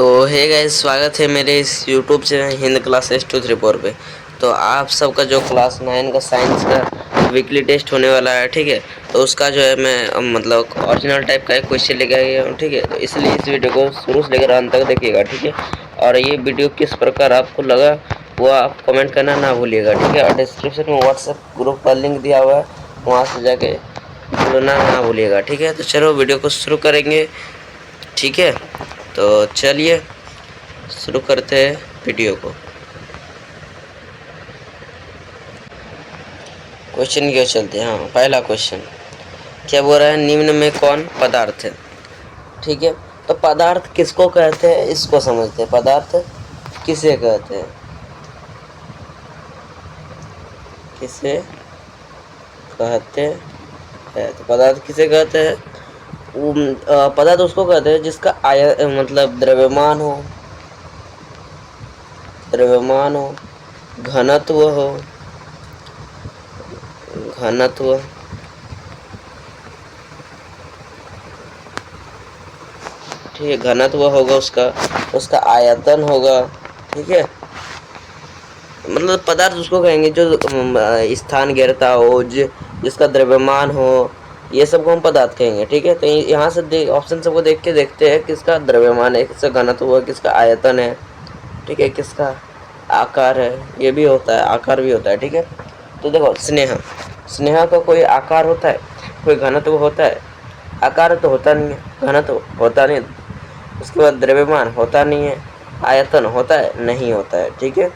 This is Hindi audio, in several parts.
तो हे गाइस, स्वागत है मेरे इस यूट्यूब चैनल हिंद क्लासेस 234 पे। तो आप सबका जो क्लास 9 का साइंस का वीकली टेस्ट होने वाला है, ठीक है। तो उसका जो है मैं मतलब ओरिजिनल टाइप का एक क्वेश्चन लेके आया हूँ, ठीक है। तो इसलिए इस वीडियो को शुरू से लेकर अंत तक देखिएगा, ठीक है। और ये वीडियो किस प्रकार आपको लगा वो आप कमेंट करना ना भूलिएगा, ठीक है। और डिस्क्रिप्शन में व्हाट्सएप ग्रुप का लिंक दिया हुआ है, वहाँ से जाके जुड़ना ना भूलिएगा, ठीक है। तो चलो वीडियो को शुरू करेंगे, ठीक है। तो चलिए शुरू करते हैं वीडियो को। क्वेश्चन क्यों चलते हैं। हाँ, पहला क्वेश्चन क्या बोल रहा है, निम्न में कौन पदार्थ है, ठीक है। तो पदार्थ किसको कहते हैं इसको समझते हैं। पदार्थ किसे कहते हैं, किसे कहते हैं। तो पदार्थ किसे कहते हैं, पदार्थ उसको कहते हैं जिसका मतलब द्रव्यमान हो, घनत्व, ठीक है। घनत्व होगा उसका आयतन होगा, ठीक है। मतलब पदार्थ उसको कहेंगे जो स्थान घेरता हो, जिसका द्रव्यमान हो, ये सब को हम पदार्थ कहेंगे, ठीक है। तो यहाँ से ऑप्शन सबको देख के देखते हैं किसका द्रव्यमान है, किसका घनत्व है, किसका आयतन है, ठीक है, किसका आकार है। ये भी होता है, आकार भी होता है, ठीक है। तो देखो, स्नेहा का कोई आकार होता है, कोई घनत्व होता है। आकार तो होता नहीं है, घनत्व होता नहीं, उसके बाद द्रव्यमान होता नहीं है, आयतन होता है नहीं होता है, ठीक है।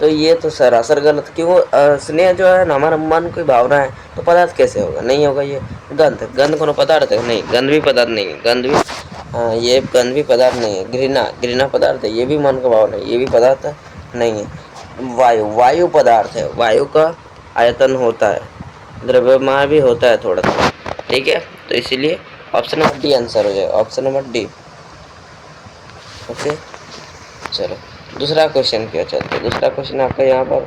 तो ये तो सरासर गलत, क्यों स्नेह जो है ना हमारा मन की भावना है, तो पदार्थ कैसे होगा, नहीं होगा। ये गंध कोनो पदार्थ है नहीं, गंध भी पदार्थ नहीं है, ये गंध भी पदार्थ नहीं है। घृणा पदार्थ है, ये भी मन का भावना है, ये भी पदार्थ नहीं है। वायु पदार्थ है, वायु का आयतन होता है, द्रव्यमान भी होता है थोड़ा सा, ठीक है। तो इसीलिए ऑप्शन नंबर डी आंसर हो जाएगा, ऑप्शन नंबर डी। ओके, चलो दूसरा क्वेश्चन क्या चलते हैं। दूसरा क्वेश्चन आपका यहाँ पर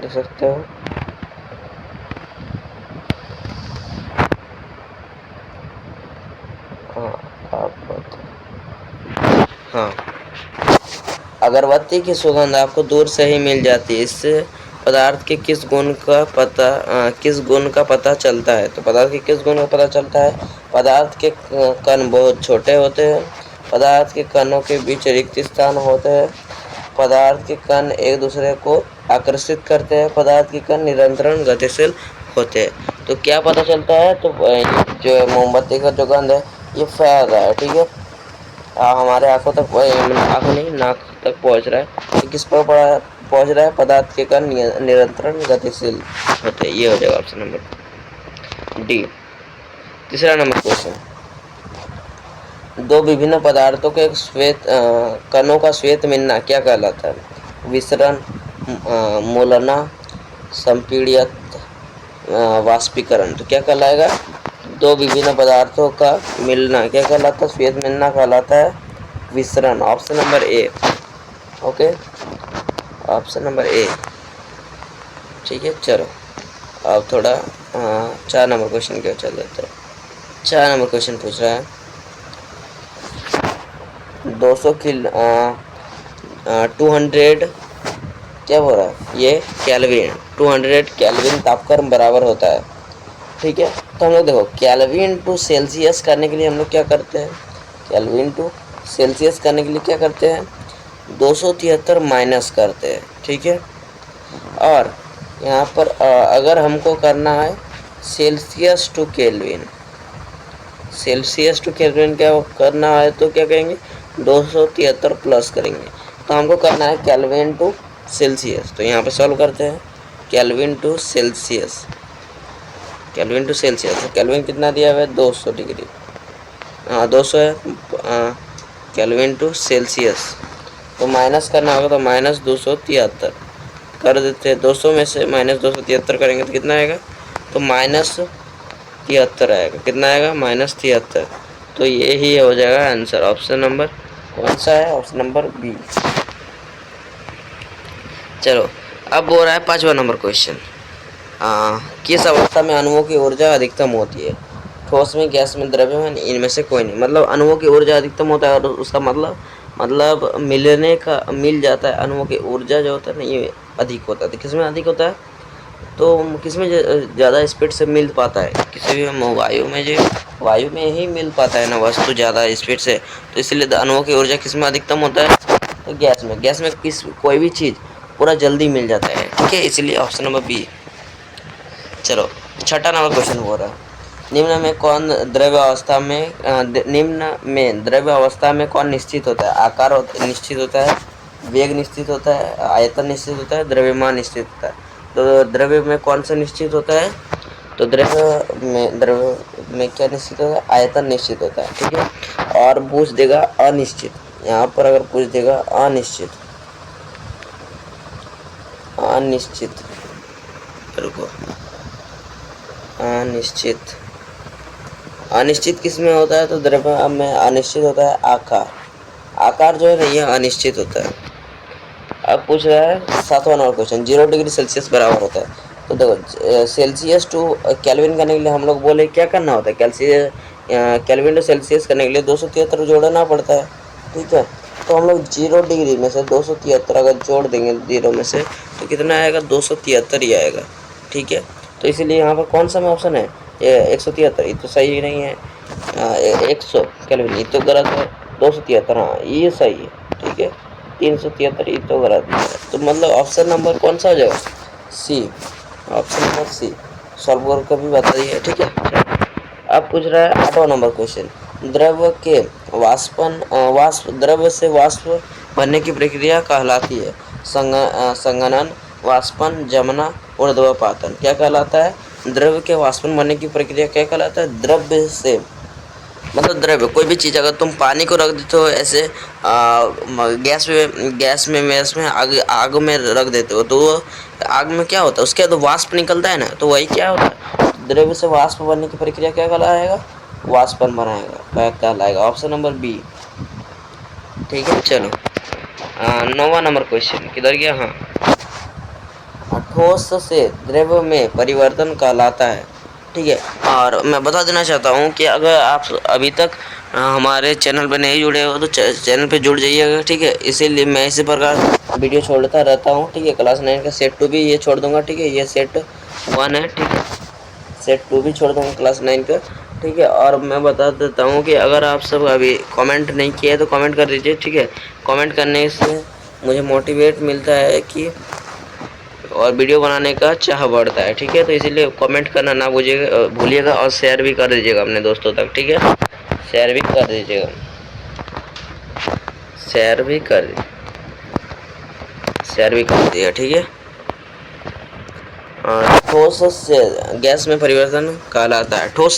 देख सकते हो। हाँ, अगरबत्ती की सुगंध आपको दूर से ही मिल जाती है, इससे पदार्थ के किस गुण का पता चलता है। तो पदार्थ के किस गुण का पता चलता है। पदार्थ के कण बहुत छोटे होते हैं, पदार्थ के कणों के बीच रिक्त स्थान होते हैं, पदार्थ के कण एक दूसरे को आकर्षित करते हैं, पदार्थ के कण निरंतर गतिशील होते हैं। तो क्या पता चलता है, तो जो मोमबत्ती का जो गंध है ये फैल रहा है, ठीक है। हमारे आंखों तक, आंखों नहीं, नाक तक पहुंच रहा है। तो किस पर पहुंच रहा है, पदार्थ के कण निरंतर गतिशील होते हैं। ये हो जाएगा ऑप्शन नंबर डी। तीसरा नंबर क्वेश्चन, दो विभिन्न पदार्थों के कणों का श्वेत मिलना क्या कहलाता है। विसरण, मूलना, संपीड़ित, वाष्पीकरण। तो क्या कहलाएगा, दो विभिन्न पदार्थों का मिलना क्या कहलाता है, श्वेत मिलना कहलाता है विसरण, option number A. Okay, option number A, ठीक है। चलो अब थोड़ा 4 नंबर क्वेश्चन क्या चल रहा है। 4 नंबर क्वेश्चन पूछ रहा है, 200 किलो 200 क्या बोल रहा है, ये केल्विन, 200 केल्विन तापक्रम बराबर होता है, ठीक है। तो हम लोग देखो, केल्विन टू सेल्सियस करने के लिए हम लोग क्या करते हैं, केल्विन टू सेल्सियस करने के लिए क्या करते हैं, 273 माइनस करते हैं, ठीक है। और यहाँ पर अगर हमको करना है सेल्सियस टू केल्विन, क्या करना है, तो क्या कहेंगे, 273 प्लस करेंगे। तो हमको करना है केल्विन टू सेल्सियस। तो यहाँ पे सॉल्व करते हैं, केल्विन टू सेल्सियस, तो केल्विन कितना दिया हुआ है, 200 डिग्री, हाँ 200 है। केल्विन टू सेल्सियस, तो माइनस करना होगा, तो -273 कर देते हैं। 200 में से -273 करेंगे तो कितना आएगा, तो -73 आएगा। कितना आएगा, -73। तो ये ही हो जाएगा आंसर। ऑप्शन नंबर कौन सा है, ऑप्शन नंबर बी। चलो अब हो रहा है 5वां नंबर क्वेश्चन, किस अवस्था में अणुओं की ऊर्जा अधिकतम होती है। ठोस में, गैस में, द्रव्य में, इनमें से कोई नहीं। मतलब अणुओं की ऊर्जा अधिकतम होता है और उसका मतलब मिल जाता है। अणुओं की ऊर्जा जो होता है ना ये अधिक होता है। तो किसमें अधिक होता है? तो किसमें ज़्यादा स्पीड से मिल पाता है? किसी भी वायु में ही मिल पाता है ना वस्तु ज़्यादा स्पीड से। तो इसलिए अणुओं की ऊर्जा किसमें अधिकतम होता है? तो गैस में कोई भी चीज़ पूरा जल्दी मिल जाता है, ठीक है, इसलिए ऑप्शन नंबर बी। चलो छठा नंबर क्वेश्चन हो रहा है, निम्न में द्रव्य अवस्था में कौन निश्चित होता है? आकार निश्चित होता है, वेग निश्चित होता है, आयतन निश्चित होता है, द्रव्यमान निश्चित होता है। तो द्रव्य में कौन सा निश्चित होता है? तो द्रव्य में क्या निश्चित होता है? आयतन निश्चित होता है, ठीक है। और पूछ देगा अनिश्चित, यहाँ पर अगर पूछ देगा अनिश्चित, रुको, अनिश्चित किस में होता है? तो द्रव्य में अनिश्चित होता है आकार जो है ना ये अनिश्चित होता है। अब पूछ रहा है 7वां नंबर क्वेश्चन, 0 डिग्री सेल्सियस बराबर होता है। तो देखो सेल्सियस टू केल्विन करने के लिए हम लोग बोले क्या करना होता है? केल्विन टू सेल्सियस करने के लिए 273 जोड़ना पड़ता है, ठीक है। तो हम लोग 0 डिग्री में से 273 अगर जोड़ देंगे 0 में से तो कितना आएगा? 273 ही आएगा, ठीक है। तो इसीलिए यहाँ पर कौन सा में ऑप्शन है? 173, ये तो सही नहीं है। 100 केल्विन ये तो गलत है। 273 हाँ ये सही है, ठीक है। 373 ये तो गलत है। तो मतलब ऑप्शन नंबर कौन सा हो जाएगा? सी, ऑप्शन नंबर सी। सॉल्व करके भी बता दिए, ठीक है। अब पूछ रहा है 8वां नंबर क्वेश्चन, द्रव्य से वाष्प बनने की प्रक्रिया कहलाती है? संघनन, वाष्पन, जमना, ऊर्ध्वपातन। क्या कहलाता है? द्रव्य के वाष्पन बनने की प्रक्रिया क्या कहलाता है? द्रव्य से मतलब द्रव्य कोई भी चीज़, अगर तुम पानी को रख देते हो ऐसे गैस में आग में रख देते हो तो आग में क्या होता है? उसके बाद वाष्प निकलता है ना, तो वही क्या होता है? द्रव्य से वाष्प बनने की प्रक्रिया क्या कहलाएगा? वाष्पन बनाएगा, क्या कहलाएगा? ऑप्शन नंबर बी, ठीक है। चलो 9वां नंबर क्वेश्चन किधर गया? हाँ, ठोस से द्रव्य में परिवर्तन कहलाता है, ठीक है। और मैं बता देना चाहता हूँ कि अगर आप अभी तक हमारे चैनल पर नहीं जुड़े हो तो चैनल पे जुड़ जाइएगा, ठीक है। इसीलिए मैं इसी प्रकार वीडियो छोड़ता रहता हूँ, ठीक है। क्लास 9 का सेट 2 भी ये छोड़ दूंगा, ठीक है। ये सेट 1 है, ठीक है। सेट 2 भी छोड़ दूंगा क्लास 9 का, ठीक है। और मैं बता देता हूँ कि अगर आप सब अभी कमेंट नहीं किए तो कमेंट कर दीजिए, ठीक है। कमेंट करने से मुझे मोटिवेट मिलता है कि और वीडियो बनाने का चाह बढ़ता है, ठीक है। तो इसीलिए कमेंट करना ना भूलिएगा और शेयर भी कर दीजिएगा अपने दोस्तों तक, ठीक है। शेयर भी कर दीजिएगा, शेयर भी कर दिएगा, ठीक है। ठोस से गैस में परिवर्तन कहलाता है। ठोस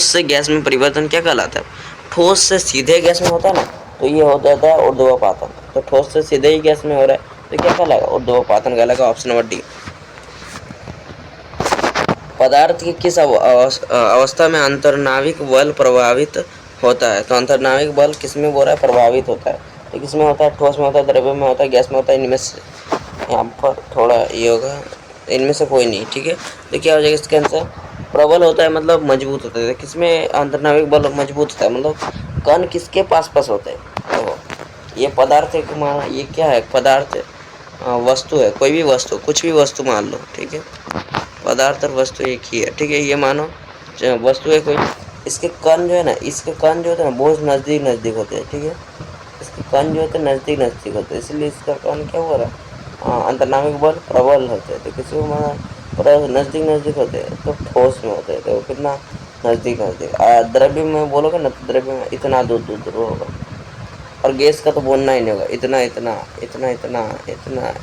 से गैस में परिवर्तन क्या कहलाता है? ठोस से सीधे गैस में होता है ना, तो ये हो जाता है ऊर्ध्वपातन। तो ठोस से सीधे ही गैस में हो रहा है तो क्या कहलाएगा? ऊर्ध्वपातन कहलाएगा, ऑप्शन नंबर डी। पदार्थ की किस अवस्था में अंतर्नाविक बल प्रभावित होता है? तो अंतर्नाविक बल किसमें बोल रहा है? प्रभावित होता है। तो किसमें होता है? ठोस में होता है, द्रव्य में होता है, गैस में होता है, इनमें से यहाँ पर थोड़ा ये होगा, इनमें से कोई नहीं, ठीक है। तो क्या हो जाएगा इसका आंसर? प्रबल होता है मतलब मजबूत होता है। किसमें अंतर्नाविक बल मजबूत होता है? मतलब कण किसके पास होते हैं? तो ये पदार्थ है, ये क्या है? पदार्थ वस्तु है, कोई भी वस्तु, कुछ भी वस्तु मान लो, ठीक है। पदार्थ और वस्तु एक ही है, ठीक है। ये मानो वस्तु है कोई, इसके कण जो है ना, बहुत नज़दीक होते हैं, ठीक है। इसके कण जो होते हैं नज़दीक होते हैं, इसलिए इसका कण क्या हो रहा है? अंतर्नाविक बल प्रबल होते हैं। तो किसी को माना पूरा नज़दीक होते हैं तो ठोस में होते हैं, तो कितना नज़दीक। द्रव्य में बोलोगे ना तो द्रव्य में इतना दूर होगा। और गैस का तो बोलना ही नहीं होगा,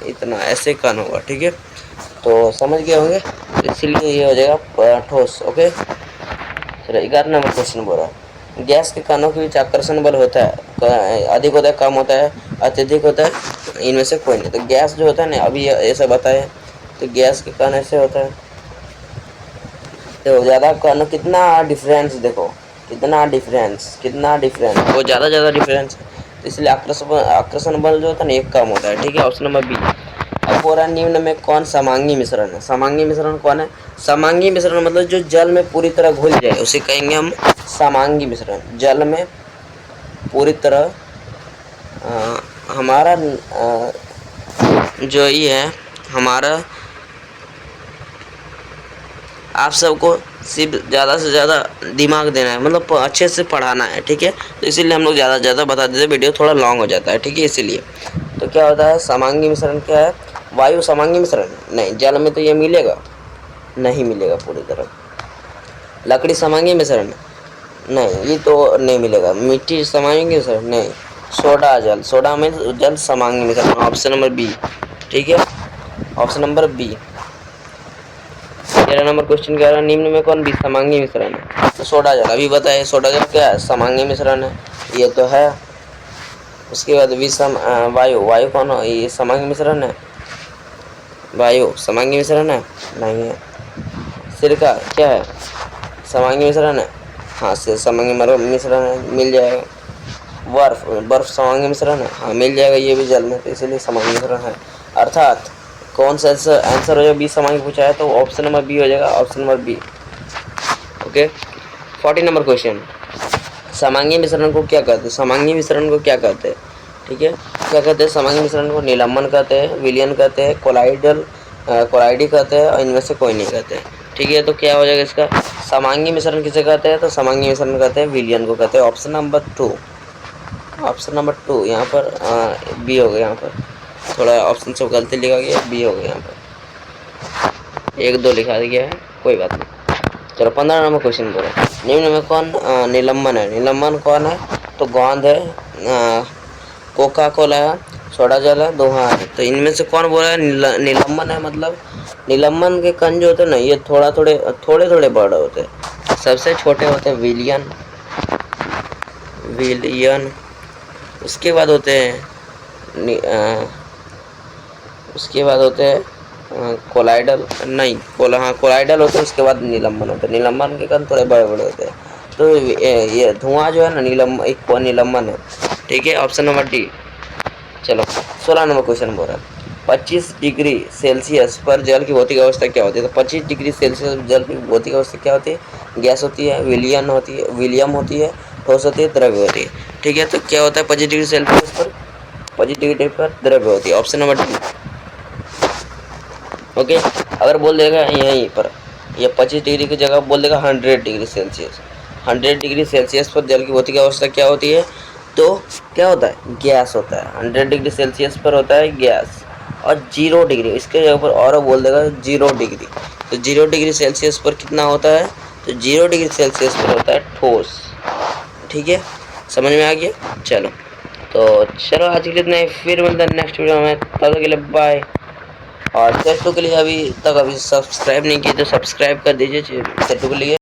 इतना ऐसे कण होगा, ठीक है। तो समझ गए होंगे, इसलिए ये हो जाएगा ठोस, ओके। चलो 11 नंबर क्वेश्चन बोल रहा है, गैस के कणों के बीच आकर्षण बल होता है, अधिक होता है, कम होता है, अत्यधिक होता है, इनमें से कोई नहीं। तो गैस जो होता है ना, अभी ऐसा बताया, तो गैस के कण ऐसे होता है। तो ज़्यादा कण कितना डिफरेंस देखो, कितना डिफरेंस, वो ज़्यादा डिफरेंस है। तो इसलिए आकर्षण बल जो होता है ना एक कम होता है, ठीक है। Option number B. अब अब बोल रहा है निम्न में कौन समांगी मिश्रण है। समांगी मिश्रण कौन है? समांगी मिश्रण मतलब जो जल में पूरी तरह घुल जाए उसे कहेंगे हम समांगी मिश्रण। जल में पूरी तरह हमारा जो ये है हमारा, आप सबको सिर्फ ज़्यादा से ज़्यादा दिमाग देना है, मतलब अच्छे से पढ़ाना है, ठीक है। तो इसीलिए हम लोग ज़्यादा से ज़्यादा बता देते, वीडियो थोड़ा लॉन्ग हो जाता है, ठीक है। इसीलिए तो क्या होता है समांगी मिश्रण क्या है? वायु समांगी मिश्रण नहीं, जल में तो ये मिलेगा नहीं, मिलेगा पूरी तरह। लकड़ी समांगी मिश्रण नहीं, ये तो नहीं मिलेगा। मिट्टी समांगी मिश्रण नहीं। सोडा जल, सोडा में जल समांगी मिश्रण, ऑप्शन नंबर बी, ठीक है, option number B. 13 number question कह रहा है निम्न में कौन विसमांगी मिश्रण है? तो सोडा जल, अभी बताए सोडा जल क्या है? समांगी मिश्रण है, ये तो है। उसके बाद विषम वायु, वायु कौन है? ये समांगी मिश्रण है, वायु समांगी मिश्रण है नहीं है। सिरका क्या है? समांगी मिश्रण है, हाँ से समांगी मिश्रण है, मिल जाएगा। बर्फ, बर्फ समांगी मिश्रण है, हाँ मिल जाएगा ये भी जल में, तो इसीलिए समांगी मिश्रण है। अर्थात कौन सा आंसर हो जाएगा? बी समांगी पूछा है तो ऑप्शन नंबर बी हो जाएगा, option number B. Okay. 40 number question, समांगी मिश्रण को क्या कहते हैं? समांगी मिश्रण को क्या कहते हैं? ठीक है, क्या कहते हैं समांगी मिश्रण को? निलंबन कहते हैं, विलयन कहते हैं, कोलाइडल कोलाइडी कहते हैं, और इनमें से कोई नहीं कहते हैं, ठीक है। तो क्या हो जाएगा इसका? समांगी मिश्रण किसे कहते हैं? तो समांगी मिश्रण कहते हैं विलयन को कहते हैं, ऑप्शन नंबर 2, ऑप्शन नंबर 2 यहाँ पर बी हो गया। यहाँ पर थोड़ा ऑप्शन सब गलती लिखा गया, बी हो गया। यहाँ पर 1 2 लिखा गया है, कोई बात नहीं। चलो 15 नंबर क्वेश्चन बोलो, निम्न में कौन निलंबन है? निलंबन कौन है? तो गोंद है, कोका कोला है, सोडा जल है, दोहा है। तो इनमें से कौन बोला है निलंबन है? मतलब निलंबन के कण जो होते हैं ना, ये थोड़े बड़े होते हैं। सबसे छोटे होते हैं विलियन, विलियन। उसके बाद होते हैं उसके बाद होते हैं कोलाइडल, नहीं हाँ कोलाइडल होते हैं। उसके बाद निलंबन होते हैं। निलंबन के कण थोड़े बड़े बड़े होते हैं। तो ये धुआं जो है ना एक निलंबन है, ठीक है, ऑप्शन नंबर डी। चलो 16 नंबर क्वेश्चन बोल रहा है 25 डिग्री सेल्सियस पर जल की भौतिक अवस्था क्या होती है? तो 25 डिग्री सेल्सियस जल की भौतिक अवस्था क्या होती है? गैस होती है, विलियन होती है, विलियम होती है, ठोस होती है, द्रव्य होती है, ठीक है। तो क्या होता है 25 डिग्री सेल्सियस पर? 25 डिग्री पर द्रव्य होती है, ऑप्शन नंबर डी। ओके। अगर बोल देगा यहीं पर ये 25 डिग्री की जगह बोल देगा 100 डिग्री सेल्सियस, 100 डिग्री सेल्सियस पर जल की भौतिक अवस्था क्या होती है? तो क्या होता है? गैस होता है। 100 डिग्री सेल्सियस पर होता है गैस। और 0 डिग्री इसके जगह पर और बोल देगा 0 डिग्री। तो 0 डिग्री सेल्सियस पर कितना होता है? तो 0 डिग्री सेल्सियस पर होता है ठोस, ठीक है। समझ में आ गया? चलो आज के लिए इतना ही, फिर मिलते हैं नेक्स्ट वीडियो में, तब तक के लिए बाय। और सेट टू के लिए अभी तक सब्सक्राइब नहीं किए तो सब्सक्राइब कर दीजिए सेट टू के लिए।